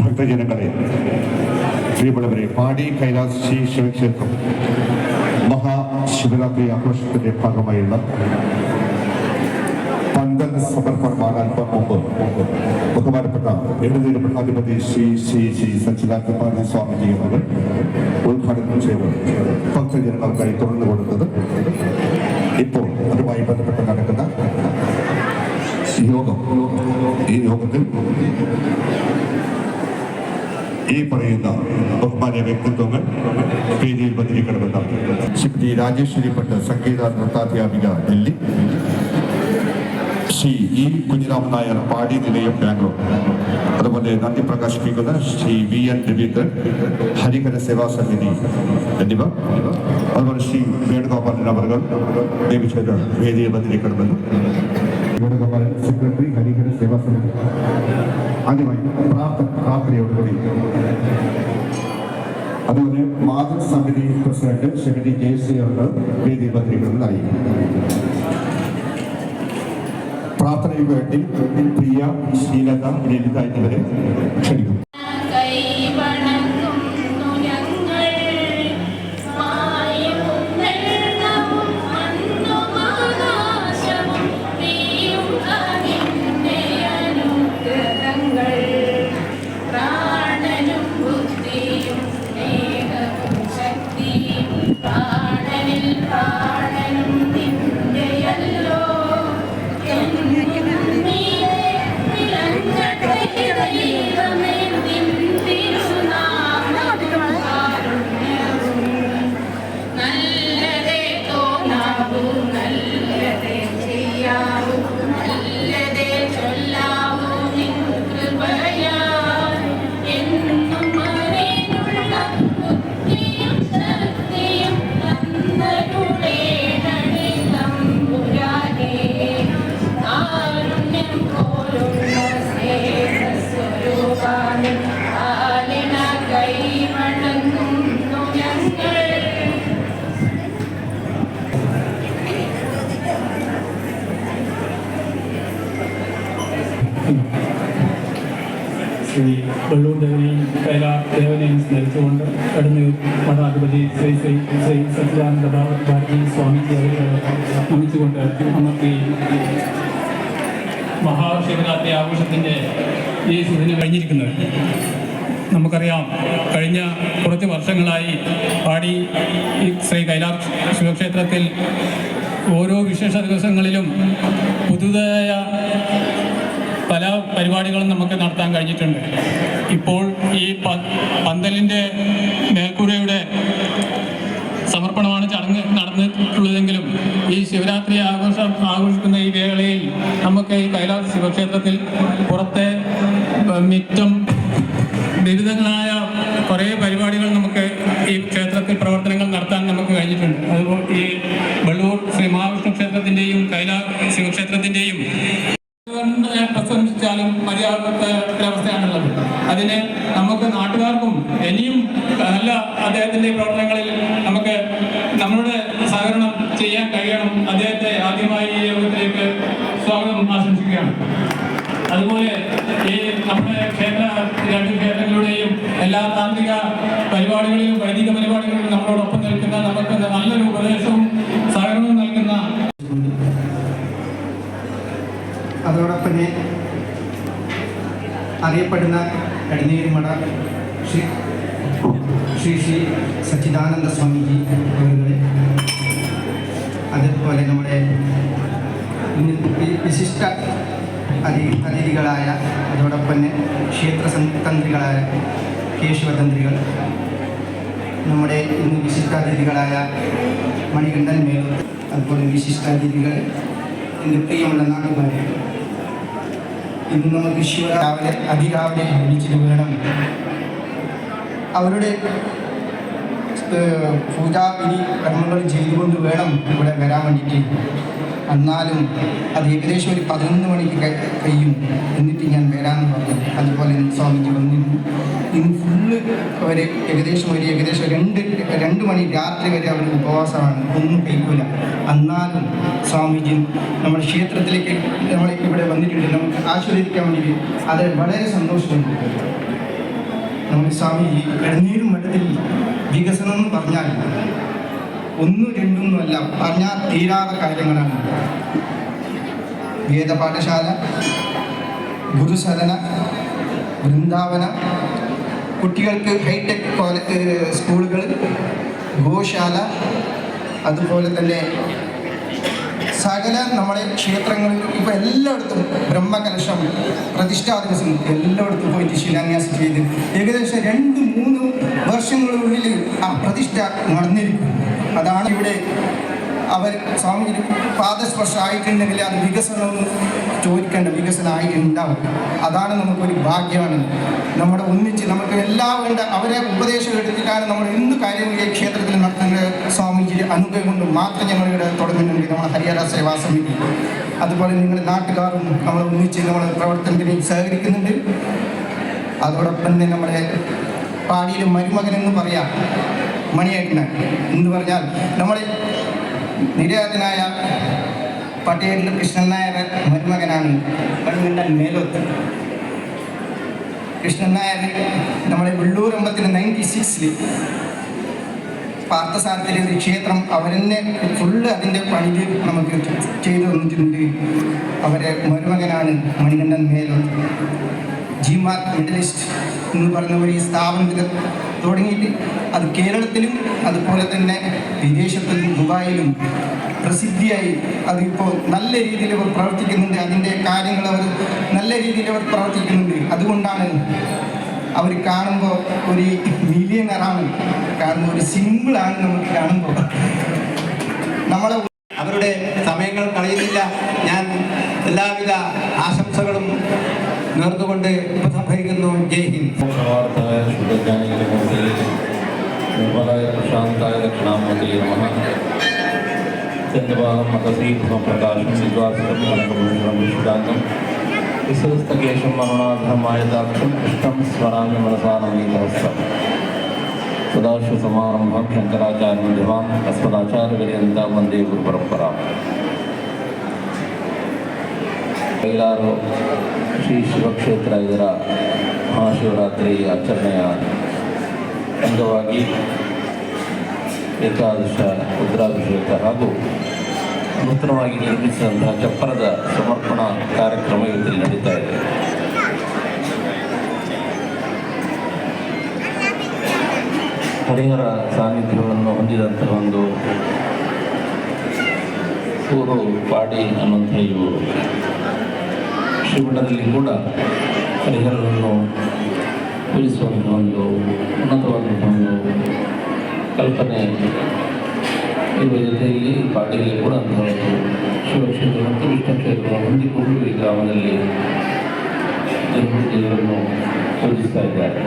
ഭക്തജനങ്ങളെ, പ്രിയമുള്ളവരെ, പാടി കൈലാസ് ശ്രീ ശിവക്ഷേത്രം മഹാശിവരാത്രി ആഘോഷത്തിന്റെ ഭാഗമായുള്ള പന്തൽ സമർപ്പണമാണ് അല്പം മുമ്പ് ബഹുമാനപ്പെട്ട എഴുന്നേറ്റ് പീഠാധിപതി ശ്രീ ശ്രീ ശ്രീ സച്ചിദാനന്ദ സ്വാമിജി അവർ ഉദ്ഘാടനം ചെയ്ത് ഭക്തജനങ്ങൾക്കായി തുറന്നു കൊടുത്തത്. ഇപ്പോൾ അതുമായി ബന്ധപ്പെട്ട് നടക്കുന്ന യോഗം, ഈ യോഗത്തിൽ ഈ പറയുന്ന ബഹുമാന്യ വ്യക്തിത്വങ്ങൾ വേദിയിൽ വന്നിരിക്കണമെന്നാണ്. ശ്രീമതി രാജേശ്വരി ഭട്ട്, സംഗീത നൃത്താധ്യാപിക, ഡൽഹി. ശ്രീ ഇ കുഞ്ഞിരാമൻ നായർ, പാടി നിലയം, ബാംഗ്ലൂർ. അതുപോലെ നന്ദി പ്രകാശിപ്പിക്കുന്ന ശ്രീ വി എൻ രവീന്ദ്രൻ, ഹരിഹര സേവാ സമിതി എന്നിവർ. അതുപോലെ ശ്രീ വേണുഗോപാലൻ അവർ നിയമിച്ചത് വേദിയിൽ വന്നിരിക്കണമെന്ന്. വേണുഗോപാലൻ, സെക്രട്ടറി, ഹരിഹര സേവാ സമിതി. ആദ്യമായി പ്രാർത്ഥനയോടുകൂടി അതുപോലെ മാതൃസമിതി പ്രസിഡന്റ് ശ്രീമതി ജയശ്രീ അവർ വേദിയിൽ വന്നിരിക്കുന്നതായി. പ്രാർത്ഥനയ്ക്ക് വേണ്ടി പ്രിയ, ശ്രീലത, ലളിത എന്നിവരെ ക്ഷണിക്കുന്നു. ശ്രീ വെള്ളൂർ ദേവനെയും കൈലാർ ദേവനെയും സ്മരിച്ചുകൊണ്ട് എടന്നൂർ മഠാധിപതി ശ്രീ ശ്രീ ശ്രീ സച്ചിദാനന്ദ ഭാരതി സ്വാമിജി അവരെ നമിച്ചുകൊണ്ട് നമുക്ക് മഹാശിവരാത്രി ആഘോഷത്തിൻ്റെ ഈ സുദിനം കഴിഞ്ഞിരിക്കുന്നത്. നമുക്കറിയാം, കഴിഞ്ഞ കുറച്ച് വർഷങ്ങളായി പാടി ശ്രീ കൈലാർ ശിവക്ഷേത്രത്തിൽ ഓരോ വിശേഷ ദിവസങ്ങളിലും പുതുതായ പല പരിപാടികളും നമുക്ക് നടത്താൻ കഴിഞ്ഞിട്ടുണ്ട്. ഇപ്പോൾ ഈ പന്തലിൻ്റെ മേൽക്കൂരയുടെ സമർപ്പണമാണ് ചടങ്ങ് നടന്നിട്ടുള്ളതെങ്കിലും ഈ ശിവരാത്രി ആഘോഷിക്കുന്ന ഈ വേളയിൽ നമുക്ക് ഈ കൈലാർ ശിവക്ഷേത്രത്തിൽ പുറത്തെ മിറ്റം വിവിധങ്ങളായ കുറേ പരിപാടികൾ നമുക്ക് ഈ ക്ഷേത്രത്തിൽ പ്രവർത്തനങ്ങൾ നടത്താൻ നമുക്ക് കഴിഞ്ഞിട്ടുണ്ട്. അതുപോലെ ഈ വെള്ളൂർ ശ്രീ മഹാവിഷ്ണു ക്ഷേത്രത്തിൻ്റെയും കൈലാർ ശിവക്ഷേത്രത്തിൻ്റെയും പ്രശംസിച്ചാലും മര്യാദത്തെ ഒരവസ്ഥയാണുള്ളത്. അതിന് നമുക്ക് നാട്ടുകാർക്കും ഇനിയും നല്ല അദ്ദേഹത്തിൻ്റെ പ്രവർത്തനങ്ങളിൽ നമുക്ക് നമ്മളുടെ സഹകരണം ചെയ്യാൻ കഴിയണം. അദ്ദേഹത്തെ ആദ്യമായി ഈ യോഗത്തിലേക്ക് സ്വാഗതം ആശംസിക്കുകയാണ്. അതുപോലെ ഈ നമ്മുടെ രണ്ട് ക്ഷേത്രങ്ങളുടെയും എല്ലാ താന്ത്രിക പരിപാടികളിലും വൈദിക പരിപാടികളിലും നമ്മളോടൊപ്പം നിൽക്കുന്ന നമുക്ക് നല്ലൊരു ഉപദേശവും സഹകരണവും നൽകുന്ന, അതോടൊപ്പം അറിയപ്പെടുന്ന എടന്നൂർ മഠ ശ്രീ ശ്രീ സച്ചിദാനന്ദ സ്വാമിജി അവരുടെ, അതുപോലെ നമ്മുടെ വിശിഷ്ട അതിഥികളായ, അതോടൊപ്പം തന്നെ ക്ഷേത്ര തന്ത്രികളായ കേശവതന്ത്രികൾ, നമ്മുടെ ഇന്ന് വിശിഷ്ടാതിഥികളായ മണികണ്ഠൻ മേലൂർ, അതുപോലെ വിശിഷ്ടാതിഥികൾ, എൻ്റെ പ്രിയമുള്ള നാട്ടുകാരെ, ഇന്ന് നമുക്ക് ശിവരാവിലെ അതിരാവിലെ എണീച്ചിട്ട് വേണം അവരുടെ പൂജാവിധി കർമ്മങ്ങൾ ചെയ്തുകൊണ്ട് വേണം ഇവിടെ വരാൻ വേണ്ടിയിട്ട്. എന്നാലും അത് ഏകദേശം ഒരു 11 മണിക്ക് കഴിയും. എന്നിട്ട് ഞാൻ വരാമെന്ന് പറഞ്ഞു. അതുപോലെ സ്വാമിജി വന്നിരുന്നു. ഇന്ന് ഫുള്ള് അവർ ഏകദേശം 2 മണി രാത്രി വരെ അവർ ഉപവാസമാണ്, ഒന്നും കഴിക്കില്ല. എന്നാലും സ്വാമിജി നമ്മുടെ ക്ഷേത്രത്തിലേക്ക് നമ്മൾ ഇവിടെ വന്നിട്ടുണ്ട്. നമുക്ക് ആശീർവദിക്കാൻ വേണ്ടി അത് വളരെ സന്തോഷമുണ്ട്. നമ്മൾ സ്വാമിജി എടന്നൂർ മഠത്തിൽ വികസനം എന്ന് പറഞ്ഞാൽ 1, 2 അല്ല, പറഞ്ഞാൽ തീരാത്ത കാര്യങ്ങളാണ്. വേദപാഠശാല, ഗുരുസദന, വൃന്ദാവന, കുട്ടികൾക്ക് ഹൈടെക് സ്കൂളുകൾ, ഗോശാല, അതുപോലെ തന്നെ സകല നമ്മുടെ ക്ഷേത്രങ്ങളിൽ ഇപ്പോൾ എല്ലായിടത്തും ബ്രഹ്മകലശം പ്രതിഷ്ഠാ ദിവസം എല്ലായിടത്തും പോയിട്ട് ശിലാന്യാസം ചെയ്ത് ഏകദേശം 2-3 വർഷങ്ങളുള്ളിൽ ആ പ്രതിഷ്ഠ നടന്നിരിക്കും. അതാണ് ഇവിടെ അവർ സ്വാമി പാദസ്പർശമായിട്ടുണ്ടെങ്കിൽ അത് വികസനം ചോദിക്കേണ്ട വികസനമായിട്ടുണ്ടാവും. അതാണ് നമുക്കൊരു ഭാഗ്യമാണ്. നമ്മുടെ ഒന്നിച്ച് നമുക്ക് എല്ലാം വേണ്ട അവരെ ഉപദേശം എടുത്തിട്ടാണ് നമ്മൾ എന്ത് കാര്യവും ഈ ക്ഷേത്രത്തിൽ നടത്തുന്ന സ്വാമിജിയുടെ അനുഗ്രഹം കൊണ്ട് മാത്രം ഞങ്ങളിവിടെ തുടങ്ങുന്നുണ്ട്. നമ്മുടെ ഹരിഹര സേവാ സമിതി, അതുപോലെ നിങ്ങളുടെ നാട്ടുകാരും നമ്മൾ ഒന്നിച്ച് നമ്മുടെ പ്രവർത്തനത്തിന് സഹകരിക്കുന്നുണ്ട്. അതോടൊപ്പം തന്നെ നമ്മുടെ പാടിയിലെ മരുമകൻ എന്ന് പറയാം, മണിയേട്ടന് എന്ന് പറഞ്ഞാൽ നമ്മുടെ നിര്യാതനായ പട്ടേലിൽ കൃഷ്ണൻ നായർ മരുമകനാണ് മണികണ്ഠൻ മേലോത്ത്. കൃഷ്ണൻ നായർ നമ്മുടെ വെള്ളൂർ അമ്പലത്തിന് 96-ൽ പാർത്ഥസാരത്തിലെ ഒരു ക്ഷേത്രം അവരെന്നെ ഫുള്ള് അതിൻ്റെ പണി നമുക്ക് ചെയ്തു തന്നിട്ടുണ്ട്. അവരെ മരുമകനാണ് മണികണ്ഠൻ മേലോത്ത്. ജിമാർക്ക് മെഡലിസ്റ്റ് എന്ന് പറയുന്ന ഒരു സ്ഥാപനത്തിൽ തുടങ്ങിയിട്ട് അത് കേരളത്തിലും അതുപോലെ തന്നെ വിദേശത്തിലും ദുബായിലും പ്രസിദ്ധിയായി അതിപ്പോൾ നല്ല രീതിയിൽ അവർ പ്രവർത്തിക്കുന്നുണ്ട്. അതിൻ്റെ കാര്യങ്ങൾ അവർ നല്ല രീതിയിൽ അവർ പ്രവർത്തിക്കുന്നുണ്ട്. അതുകൊണ്ടാണ് അവർ കാണുമ്പോൾ ഒരു മില്യണറാണ്, കാരണം ഒരു സിമ്പിളാണ് നമുക്ക് കാണുമ്പോൾ. നമ്മളെ അവരുടെ സമയങ്ങൾ കളയുന്നില്ല. ഞാൻ എല്ലാവിധ ആശംസകളും നേർന്നുകൊണ്ട് ഉപസംഹരിക്കുന്നു. ജയ് ഹിന്ദ്. നിർമ്മലായ പ്രശാന്തായ ദക്ഷിണാമൂർത്തി നമഃ. ചന്ദ്രപാദം മതശ്രീപ്രകാശം വിദ്വാസം കനകഭൂഷണം വിശുദ്ധാംഗം വിശ്വസ്തകേശം മരണാധമായ ദാക്ഷം ഇഷ്ടം സ്മരാമി മനസാനമീതഹസ്തം. സദാശിവസമാരംഭം ശങ്കരാചാര്യമധ്യമാം അസ്മദാചാര്യപര്യന്താം വന്ദേ ഗുരുപരമ്പരാം. ಕೈಲಾರು ಶ್ರೀ ಶಿವಕ್ಷೇತ್ರ ಇದರ ಮಹಾಶಿವರಾತ್ರಿ ಆಚರಣೆಯ ಅಂಗವಾಗಿ ಏಕಾದಶ ರುದ್ರಾಭಿಷೇಕ ಹಾಗೂ ನೂತನವಾಗಿ ನಿರ್ಮಿಸಿದಂತಹ ಚಪ್ಪರದ ಸಮರ್ಪಣಾ ಕಾರ್ಯಕ್ರಮ ಇವತ್ತಿಲ್ಲಿ ನಡೀತಾ ಇದೆ. ಹರಿಹರ ಸಾನ್ನಿಧ್ಯವನ್ನು ಹೊಂದಿದಂತಹ ಒಂದು ಊರು ಪಾಡಿ ಅನ್ನುವಂಥ ಈ ಊರು. ಶ್ರೀಮಠದಲ್ಲಿ ಕೂಡ ಹರಿಹರವನ್ನು ಪೂಜಿಸುವಂಥ ಒಂದು ಉನ್ನತವಾದಂಥ ಒಂದು ಕಲ್ಪನೆ ಇರುವ ಜೊತೆಯಲ್ಲಿ ಪಾಡಿಯಲ್ಲಿ ಕೂಡ ಅಂತಹ ಒಂದು ಶಿವಕ್ಷೇತ್ರ ಮತ್ತು ವಿಷ್ಣು ಕ್ಷೇತ್ರವನ್ನು ಹೊಂದಿಕೊಂಡು ಈ ಗ್ರಾಮದಲ್ಲಿ ದೇವರನ್ನು ಪೂಜಿಸ್ತಾ ಇದ್ದಾರೆ.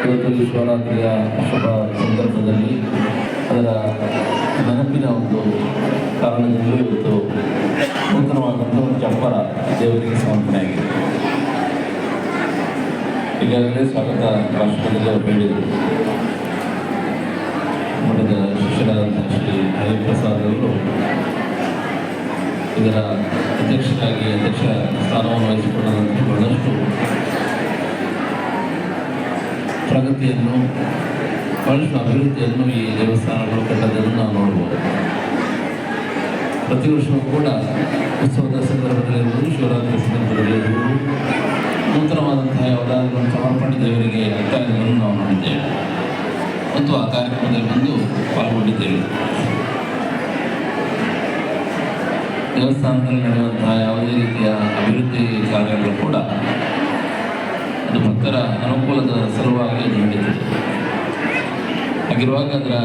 ಇವತ್ತು ಶಿವರಾತ್ರಿಯ ಶುಭ ಸಂದರ್ಭದಲ್ಲಿ ಅದರ ನೆನಪಿನ ಒಂದು ಕಾರಣದಿಂದಲೂ ಇವತ್ತು ನೂತನವಾದಂಥ ಒಂದು ಚಪ್ಪರ ದೇವರಿಗೆ ಸಮರ್ಪಣೆಯಾಗಿದೆ. ಈಗಾಗಲೇ ಸ್ವಾಗತ ಭಾಷಣದಲ್ಲಿ ಅವರು ಹೇಳಿದರು. ಮಠದ ಶಿಷ್ಯರಾದಂಥ ಶ್ರೀ ಹರಿಪ್ರಸಾದ್ ಅವರು ಇದರ ಅಧ್ಯಕ್ಷ ಸ್ಥಾನವನ್ನು ವಹಿಸಿಕೊಳ್ಳದಂಥ ಬಹಳಷ್ಟು ಪ್ರಗತಿಯನ್ನು ಬಹಳಷ್ಟು ಅಭಿವೃದ್ಧಿಯನ್ನು ಈ ದೇವಸ್ಥಾನಗಳು ಕಟ್ಟೋದನ್ನು ನಾವು ನೋಡ್ಬೋದು. ಪ್ರತಿ ವರ್ಷವೂ ಕೂಡ ಉತ್ಸವದ ಸಂದರ್ಭದಲ್ಲಿರ್ಬೋದು, ಶಿವರಾತ್ರಿ ಸಂದರ್ಭದಲ್ಲಿರ್ಬೋದು, ನೂತನವಾದಂತಹ ಯಾವುದಾದ್ರೂ ಒಂದು ಸಮರ್ಪಣೆ ದೇವರಿಗೆ ಆಗ್ತಾ ಇರೋದನ್ನು ನಾವು ನೋಡಿದ್ದೇವೆ ಮತ್ತು ಆ ಕಾರ್ಯಕ್ರಮದಲ್ಲಿ ಬಂದು ಪಾಲ್ಗೊಂಡಿದ್ದೇವೆ. ದೇವಸ್ಥಾನದಲ್ಲಿ ನಡೆಯುವಂತಹ ಯಾವುದೇ ರೀತಿಯ ಅಭಿವೃದ್ಧಿ ಕಾರ್ಯಗಳು ಕೂಡ ಅದು ಭಕ್ತರ ಅನುಕೂಲದ ಸಲುವಾಗಿ ಅದು ನಡೀತದೆ. ಹಾಗಿರುವಾಗ ಅದರ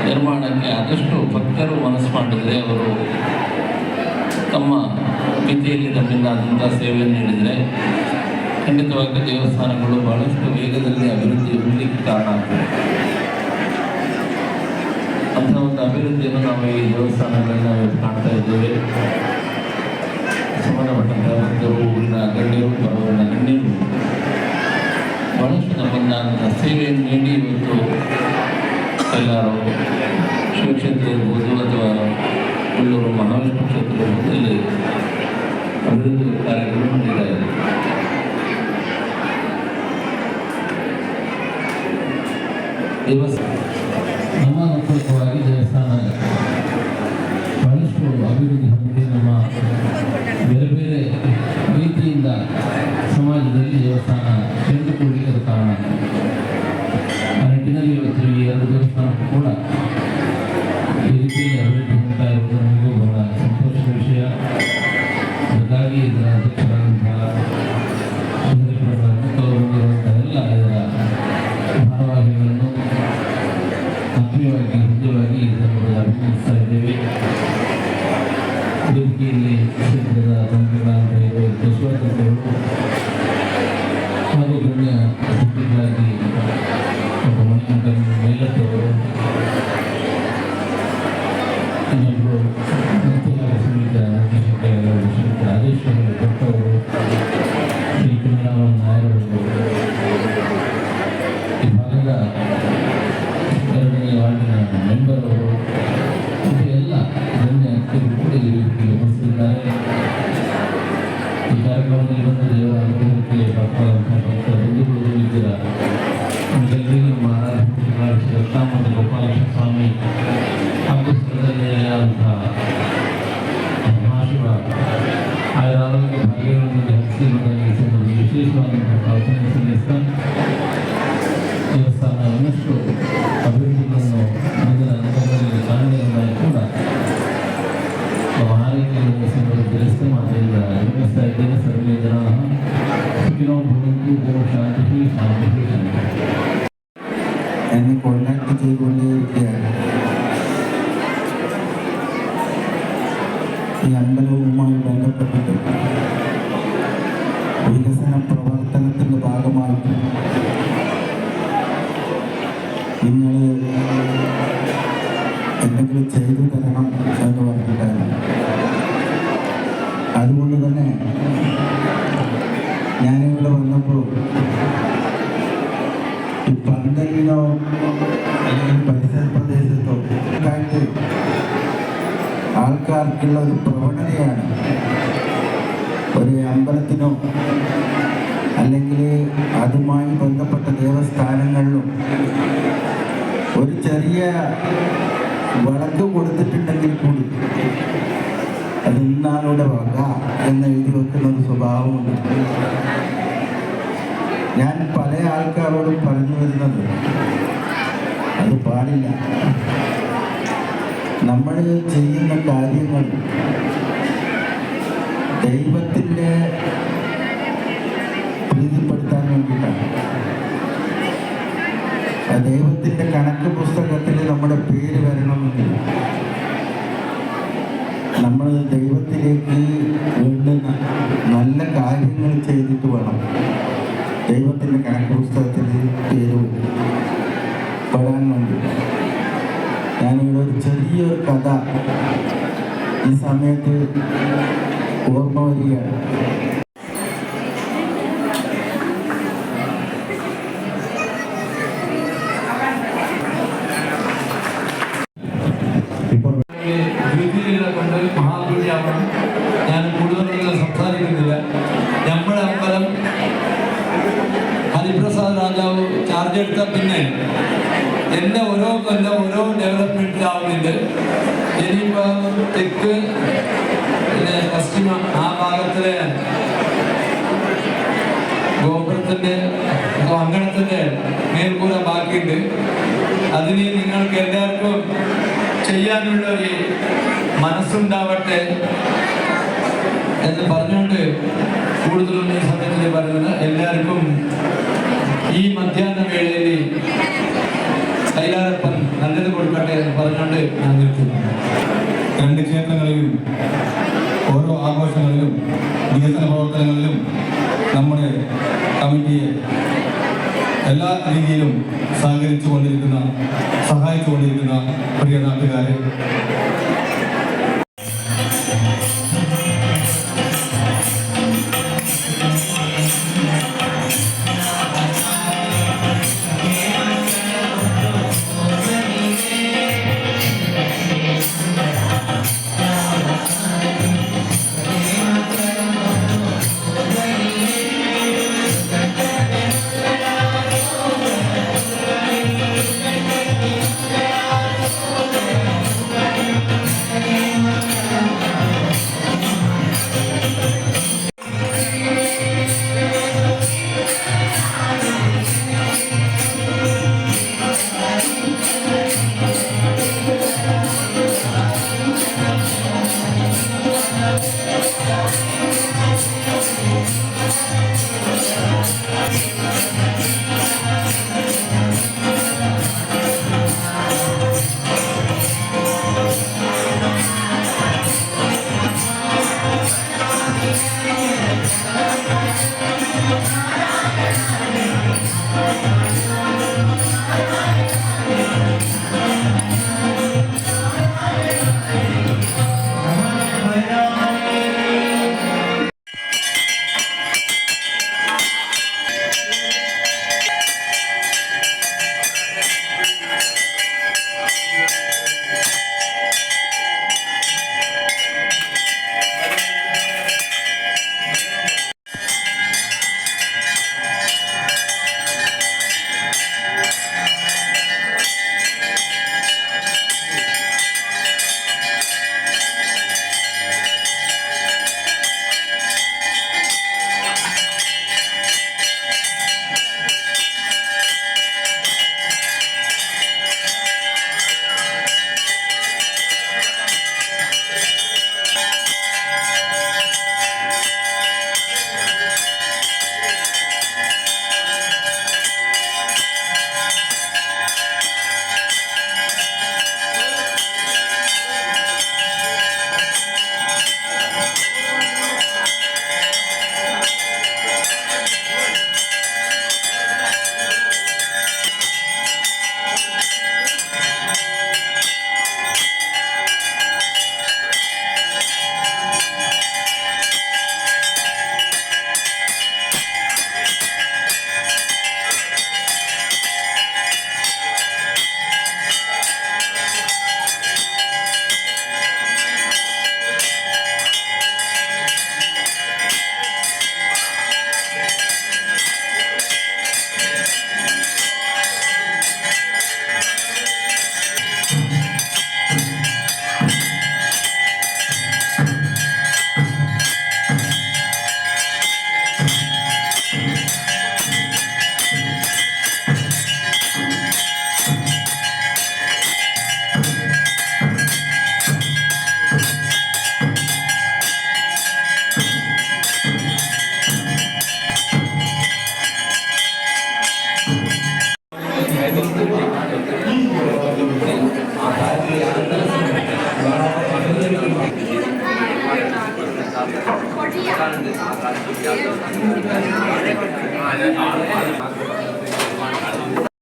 ನಿರ್ಮಾಣಕ್ಕೆ ಆದಷ್ಟು ಭಕ್ತರು ಮನಸ್ಸು ಮಾಡಿದರೆ, ಅವರು ತಮ್ಮ ಮಿತಿಯಲ್ಲಿ ತಮ್ಮಿಂದಾದಂಥ ಸೇವೆಯನ್ನು ನೀಡಿದರೆ ಖಂಡಿತವಾಗಿ ದೇವಸ್ಥಾನಗಳು ಬಹಳಷ್ಟು ವೇಗದಲ್ಲಿ ಅಭಿವೃದ್ಧಿ ಹೊಂದಲಿಕ್ಕೆ ಕಾರಣ ಆಗ್ತದೆ. ಅಂಥ ಒಂದು ಅಭಿವೃದ್ಧಿಯನ್ನು ನಾವು ಈ ದೇವಸ್ಥಾನಗಳಲ್ಲಿ ನಾವು ಕಾಣ್ತಾ ಇದ್ದೇವೆ. ಸಂಬಂಧಪಟ್ಟಂತಹ ಭಕ್ತರು, ಊರಿನ ಗಣ್ಯರು, ಬಡವರಿನ ಗಣ್ಯರು ಬಹಳಷ್ಟು ನಮ್ಮನ್ನ ಸೇವೆಯನ್ನು ನೀಡಿ ಇವತ್ತು ಎಲ್ಲರೂ ಶಿವಕ್ಷೇತ್ರ ಇರ್ಬೋದು ಅಥವಾ ಎಲ್ಲರೂ ಮಹಾವಿಷ್ಣು ಕ್ಷೇತ್ರ ಇರ್ಬೋದು, ಇಲ್ಲಿ ಅಭಿವೃದ್ಧಿ ಕಾರ್ಯಗಳು ನಡೀತಾ ಇದೆ. ನಮ್ಮ ಅನುಕೂಲವಾಗಿ ದೇವಸ್ಥಾನ ಬಹಳಷ್ಟು ಅಭಿವೃದ್ಧಿ ಹೊಂದಿ ನಮ್ಮ ಬೇರೆ ಬೇರೆ ರೀತಿಯಿಂದ ಸಮಾಜದಲ್ಲಿ ದೇವಸ್ಥಾನ ತೆರೆದುಕೊಳ್ಳಲಿಕ್ಕೆ ಅದು ಕಾರಣ. ಆ ನಿಟ್ಟಿನಲ್ಲಿ ಇವತ್ತು ಈ ಎರಡು ದೇವಸ್ಥಾನಕ್ಕೂ ಕೂಡ ಈ ರೀತಿಯಲ್ಲಿ ಅಭಿವೃದ್ಧಿ ಹೊಂದ್ತಾ ಇರುವುದು ನಮಗೂ ಬಹಳ ಸಂತೋಷದ ವಿಷಯ. ಹಾಗಾಗಿ ಇದರ ಅಧ್ಯಕ್ಷರಾದಂತಹ ಹೊಂದಿರುವಂತಹ ಎಲ್ಲ ಇದರ ಭಾರವಾಹಿಗಳನ್ನು ಆತ್ಮೀಯವಾಗಿ ಹೃದಯವಾಗಿ ಇದನ್ನು ಅಭಿನಂದಿಸ್ತಾ ಇದ್ದೇವೆ. ವೇದಿಕೆಯಲ್ಲಿ ಕ್ಷೇತ್ರದ ಮಂತ್ರಿಗಳಾದ ಯಶವಂತರು ಹಾಗೂ ಗಣ್ಯ ಅತಿಥಿಗಳಾಗಿ ಮಣಿಕಂಠನ್ ಮೇಲತ್ತವರು, ಇನ್ನೊಬ್ಬರು ಮಂತ್ರಿಗಳ ಸಮಿತಿಯ ನಿರ್ದೇಶಕರಾದ ಶ್ರೀ ರಾಜೇಶ್ವರ ಭಟ್ಟವರು, ಶ್ರೀ ಕೃಷ್ಣರಾಮನ್ ನಾಯರವರು, ಈ ಭಾಗದ 2ನೇ ವಾರ್ಡಿನ ಮೆಂಬರ್ ಅವರು, ಇದು ಎಲ್ಲ ಗಣ್ಯ ಅತಿಥಿಗಳು ಕೂಡ ಈ ವೇದಿಕೆಗೆ ಉಪಸ್ಥಿತರಿದ್ದಾರೆ. ಈ ಕಾರ್ಯಕ್ರಮದಲ್ಲಿ ಬಂದ ದೇವರ ಅನುಗ್ರಹಕ್ಕೆ ಪಾತ್ರರಾದಂತಹ ಭಕ್ತ ಬಂಧುಗಳು ಇದ್ದೀರ. ನಮಗೆಲ್ಲರಿಗೂ ಮಹಾರಾಜ ರತ್ನಾಮಠ ಗೋಪಾಲಕೃಷ್ಣ ಸ್ವಾಮಿ ಹಾಗೂ ಸ್ಥಳದಲ್ಲಿರುವಂತಹ ಮಹಾಶಿವ ಆಯರ ಆರೋಗ್ಯ ಭಾಗ್ಯಗಳನ್ನು ಹಂಚಿಕೊಳ್ಳಲು ವಿಶೇಷವಾದಂತಹ ಪ್ರಾರ್ಥನೆ ಸಲ್ಲಿಸ್ತಾ ದೇವಸ್ಥಾನ ಇನ್ನಷ್ಟು ಅಭಿವೃದ್ಧಿಗಳನ್ನು ಮುಂದಿನ ದಿನಗಳಲ್ಲಿ ಕಾರಣವಾಗಿ ಕೂಡ ಆರೈಕೆಯನ್ನು ಸಂದರ್ಭದಲ್ಲಿ ಮಾತೆಯಿಂದ ನಿರ್ಮಿಸ್ತಾ ಇದ್ದೇನೆ. ಸರ್ವೇ ಜನ ಸುಖಿನೋ ಭವಂತು, ಓಂ ಶಾಂತಿ ಶಾಂತಿ ಶಾಂತಿ. എന്നെ കോണ്ടാക്ട് ചെയ്തുകൊണ്ടേയിരിക്കുകയാണ്. ഈ അമ്പലവുമായി ബന്ധപ്പെട്ടിട്ട് വികസന പ്രവർത്തനത്തിൻ്റെ ഭാഗമായിട്ട് നിങ്ങൾ എന്തെങ്കിലും ചെയ്തു തരണം എന്ന് പറഞ്ഞിട്ടായിരുന്നു. അതുകൊണ്ട് തന്നെ ഞാനിവിടെ വന്നപ്പോൾ ഈ പന്തലിനോ അല്ലെങ്കിൽ പരിസര പ്രദേശത്തോ ആയിട്ട് ആൾക്കാർക്കുള്ള ഒരു പ്രവണതയാണ് ഒരു അമ്പലത്തിനോ അല്ലെങ്കിൽ അതുമായി ബന്ധപ്പെട്ട ദേവസ്ഥാനങ്ങളിലും ഒരു ചെറിയ വിളക്ക് കൊടുത്തിട്ടുണ്ടെങ്കിൽ കൂടി അത് ഇന്നാളുടെ വക എന്ന് എഴുതി വെക്കുന്ന ഒരു സ്വഭാവമുണ്ട്. ഞാൻ പല ആൾക്കാരോടും പറഞ്ഞു വരുന്നത് അത് പാടില്ല. നമ്മൾ ചെയ്യുന്ന കാര്യങ്ങൾ ദൈവത്തിൻ്റെ പ്രീതിപ്പെടുത്താൻ വേണ്ടിയിട്ടാണ്. ആ ദൈവത്തിൻ്റെ കണക്ക് പുസ്തകത്തിൽ നമ്മുടെ പേര് വരണമെങ്കിൽ നമ്മൾ ദൈവത്തിലേക്ക് വേണ്ടുന്ന നല്ല കാര്യങ്ങൾ ചെയ്തിട്ട് വേണം ദൈവത്തിൻ്റെ കണക്ക് പുസ്തകത്തിൽ പേര് പെടാൻ വേണ്ടി. ഞാനിവിടെ ഒരു ചെറിയൊരു കഥ ഈ സമയത്ത് ഓർമ്മ വരികയാണ്. കൊണ്ട് മഹാപൂജയാവണം. ഞാൻ കൂടുതലൊന്നും സംസാരിക്കുന്നില്ല. നമ്മുടെ അമ്പലം ഹരിപ്രസാദ് രാജാവ് ചാർജ് എടുത്ത പിന്നെ എൻ്റെ ഓരോ കൊല്ലം ഓരോ ഡെവലപ്മെൻറ്റ് ആവുന്നുണ്ട്. ഇനിയിപ്പോൾ തെക്ക് പിന്നെ പശ്ചിമ ആ ഭാഗത്തിലെ ഗോപുരത്തിൻ്റെ അങ്കണത്തിൻ്റെ മേൽക്കൂര ബാക്കിയുണ്ട്. അതിന് നിങ്ങൾക്ക് എല്ലാവർക്കും ചെയ്യാനുള്ള ഒരു മനസ്സുണ്ടാവട്ടെ എന്ന് പറഞ്ഞുകൊണ്ട് കൂടുതലൊന്നും ഈ സമയത്തിൽ പറയുന്നത് എല്ലാവർക്കും ഈ മധ്യാഹ്ന വേളയിൽ കൈലാരപ്പൻ നല്ലത് കൊടുക്കട്ടെ എന്ന് പറഞ്ഞുകൊണ്ട് ഞാൻ നിർത്തുന്നു. രണ്ട് ക്ഷേത്രങ്ങളിലും ഓരോ ആഘോഷങ്ങളിലും വികസന പ്രവർത്തനങ്ങളിലും നമ്മുടെ കമ്മിറ്റിയെ എല്ലാ രീതിയിലും സഹായിച്ചു കൊണ്ടിരിക്കുന്ന പ്രിയ നാട്ടുകാരെ, Gracias.